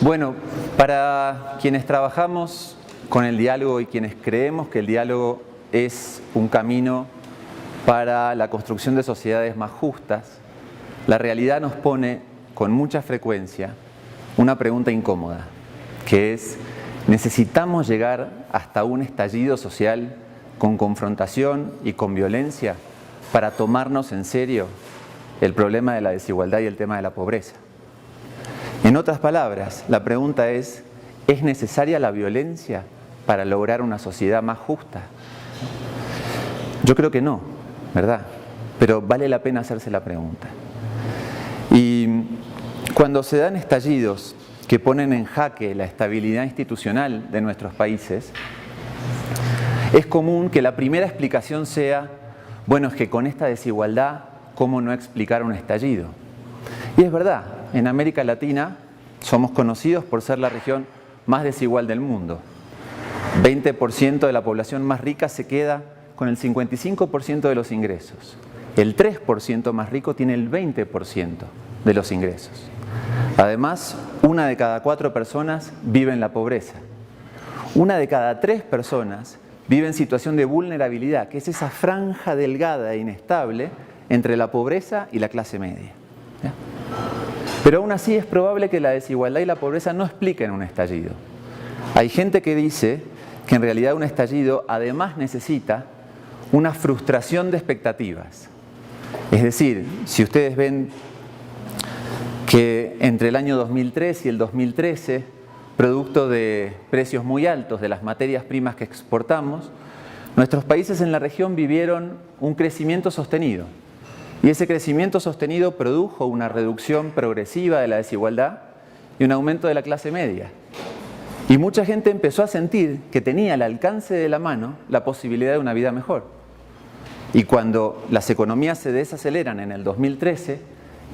Bueno, para quienes trabajamos con el diálogo y quienes creemos que el diálogo es un camino para la construcción de sociedades más justas, la realidad nos pone con mucha frecuencia una pregunta incómoda, que es: ¿necesitamos llegar hasta un estallido social con confrontación y con violencia para tomarnos en serio el problema de la desigualdad y el tema de la pobreza? En otras palabras, la pregunta ¿es necesaria la violencia para lograr una sociedad más justa? Yo creo que no, ¿verdad? Pero vale la pena hacerse la pregunta. Y cuando se dan estallidos que ponen en jaque la estabilidad institucional de nuestros países, es común que la primera explicación sea: bueno, es que con esta desigualdad, ¿cómo no explicar un estallido? Y es verdad, en América Latina somos conocidos por ser la región más desigual del mundo. 20% de la población más rica se queda con el 55% de los ingresos. El 3% más rico tiene el 20% de los ingresos. Además, 1 de cada 4 personas vive en la pobreza. 1 de cada 3 personas vive en situación de vulnerabilidad, que es esa franja delgada e inestable entre la pobreza y la clase media. ¿Ya? Pero aún así es probable que la desigualdad y la pobreza no expliquen un estallido. Hay gente que dice que en realidad un estallido además necesita una frustración de expectativas. Es decir, si ustedes ven que entre el año 2003 y el 2013, producto de precios muy altos de las materias primas que exportamos, nuestros países en la región vivieron un crecimiento sostenido. Y ese crecimiento sostenido produjo una reducción progresiva de la desigualdad y un aumento de la clase media. Y mucha gente empezó a sentir que tenía al alcance de la mano la posibilidad de una vida mejor. Y cuando las economías se desaceleran en el 2013,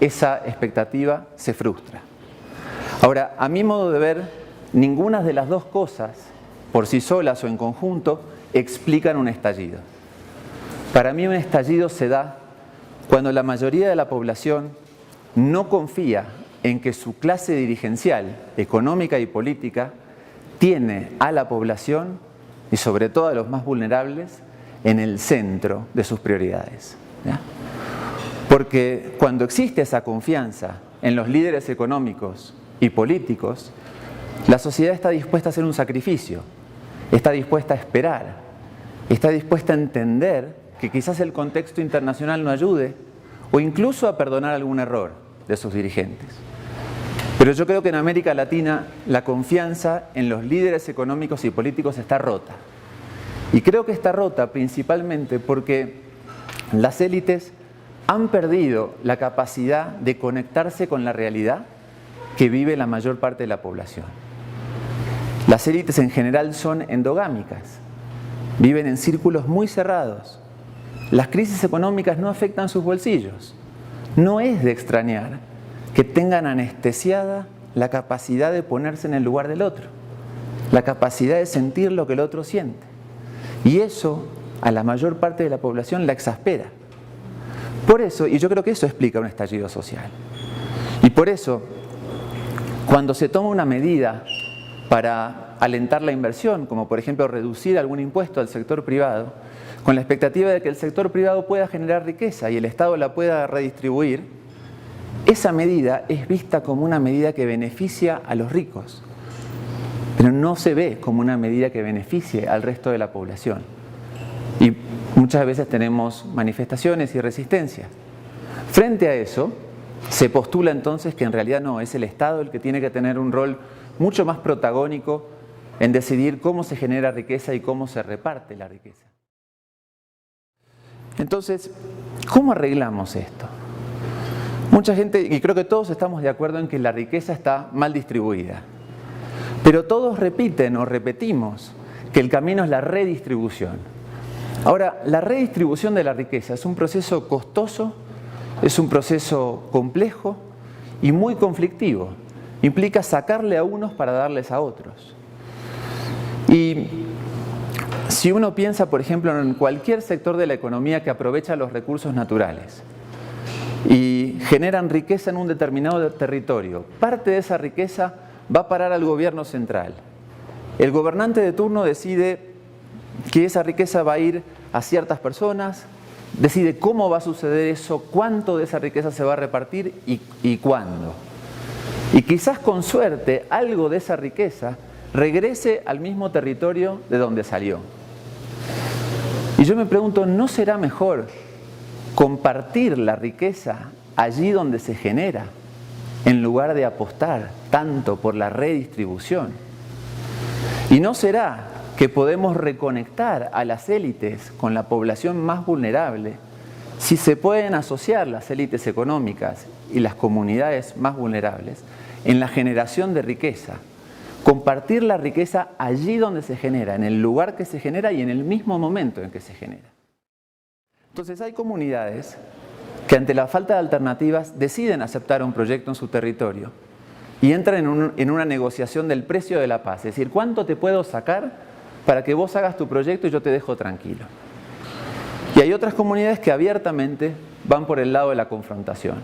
esa expectativa se frustra. Ahora, a mi modo de ver, ninguna de las dos cosas, por sí solas o en conjunto, explican un estallido. Para mí un estallido se da cuando la mayoría de la población no confía en que su clase dirigencial, económica y política, tiene a la población, y sobre todo a los más vulnerables, en el centro de sus prioridades. ¿Ya? Porque cuando existe esa confianza en los líderes económicos y políticos, la sociedad está dispuesta a hacer un sacrificio, está dispuesta a esperar, está dispuesta a entender que quizás el contexto internacional no ayude, o incluso a perdonar algún error de sus dirigentes. Pero yo creo que en América Latina la confianza en los líderes económicos y políticos está rota. Y creo que está rota principalmente porque las élites han perdido la capacidad de conectarse con la realidad que vive la mayor parte de la población. Las élites en general son endogámicas, viven en círculos muy cerrados. Las crisis económicas no afectan sus bolsillos. No es de extrañar que tengan anestesiada la capacidad de ponerse en el lugar del otro, la capacidad de sentir lo que el otro siente. Y eso a la mayor parte de la población la exaspera. Por eso, y yo creo que eso explica un estallido social. Y por eso, cuando se toma una medida para alentar la inversión, como por ejemplo reducir algún impuesto al sector privado, con la expectativa de que el sector privado pueda generar riqueza y el Estado la pueda redistribuir, esa medida es vista como una medida que beneficia a los ricos, pero no se ve como una medida que beneficie al resto de la población. Y muchas veces tenemos manifestaciones y resistencia. Frente a eso, se postula entonces que en realidad no, es el Estado el que tiene que tener un rol mucho más protagónico en decidir cómo se genera riqueza y cómo se reparte la riqueza. Entonces, ¿cómo arreglamos esto? Mucha gente, y creo que todos estamos de acuerdo en que la riqueza está mal distribuida, pero todos repiten o repetimos que el camino es la redistribución. Ahora, la redistribución de la riqueza es un proceso costoso, es un proceso complejo y muy conflictivo. Implica sacarle a unos para darles a otros. Y si uno piensa, por ejemplo, en cualquier sector de la economía que aprovecha los recursos naturales y generan riqueza en un determinado territorio, parte de esa riqueza va a parar al gobierno central. El gobernante de turno decide que esa riqueza va a ir a ciertas personas, decide cómo va a suceder eso, cuánto de esa riqueza se va a repartir y cuándo. Y quizás con suerte algo de esa riqueza regrese al mismo territorio de donde salió. Y yo me pregunto, ¿no será mejor compartir la riqueza allí donde se genera, en lugar de apostar tanto por la redistribución? ¿Y no será que podemos reconectar a las élites con la población más vulnerable si se pueden asociar las élites económicas y las comunidades más vulnerables en la generación de riqueza? Compartir la riqueza allí donde se genera, en el lugar que se genera y en el mismo momento en que se genera. Entonces hay comunidades que ante la falta de alternativas deciden aceptar un proyecto en su territorio y entran en una negociación del precio de la paz. Es decir, ¿cuánto te puedo sacar para que vos hagas tu proyecto y yo te dejo tranquilo? Y hay otras comunidades que abiertamente van por el lado de la confrontación.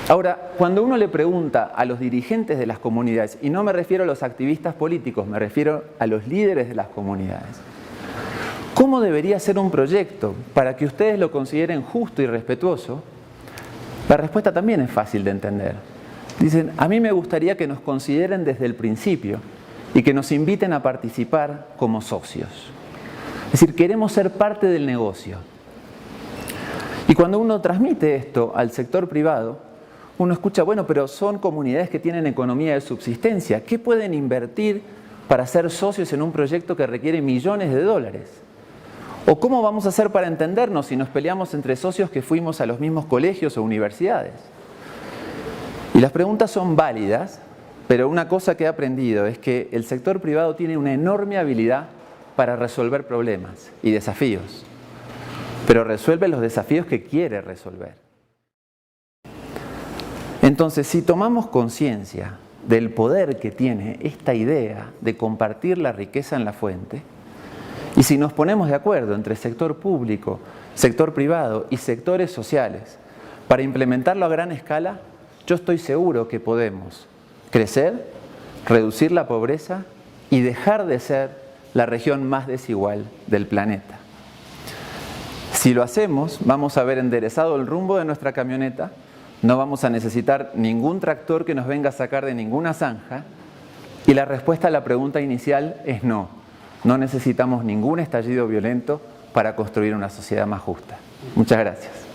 Ahora, cuando uno le pregunta a los dirigentes de las comunidades, y no me refiero a los activistas políticos, me refiero a los líderes de las comunidades, ¿cómo debería ser un proyecto para que ustedes lo consideren justo y respetuoso? La respuesta también es fácil de entender. Dicen, a mí me gustaría que nos consideren desde el principio y que nos inviten a participar como socios. Es decir, queremos ser parte del negocio. Y cuando uno transmite esto al sector privado, uno escucha, bueno, pero son comunidades que tienen economía de subsistencia. ¿Qué pueden invertir para ser socios en un proyecto que requiere millones de dólares? ¿O cómo vamos a hacer para entendernos si nos peleamos entre socios que fuimos a los mismos colegios o universidades? Y las preguntas son válidas, pero una cosa que he aprendido es que el sector privado tiene una enorme habilidad para resolver problemas y desafíos, pero resuelve los desafíos que quiere resolver. Entonces, si tomamos conciencia del poder que tiene esta idea de compartir la riqueza en la fuente, y si nos ponemos de acuerdo entre sector público, sector privado y sectores sociales para implementarlo a gran escala, yo estoy seguro que podemos crecer, reducir la pobreza y dejar de ser la región más desigual del planeta. Si lo hacemos, vamos a haber enderezado el rumbo de nuestra camioneta, no vamos a necesitar ningún tractor que nos venga a sacar de ninguna zanja, y la respuesta a la pregunta inicial es no. No necesitamos ningún estallido violento para construir una sociedad más justa. Muchas gracias.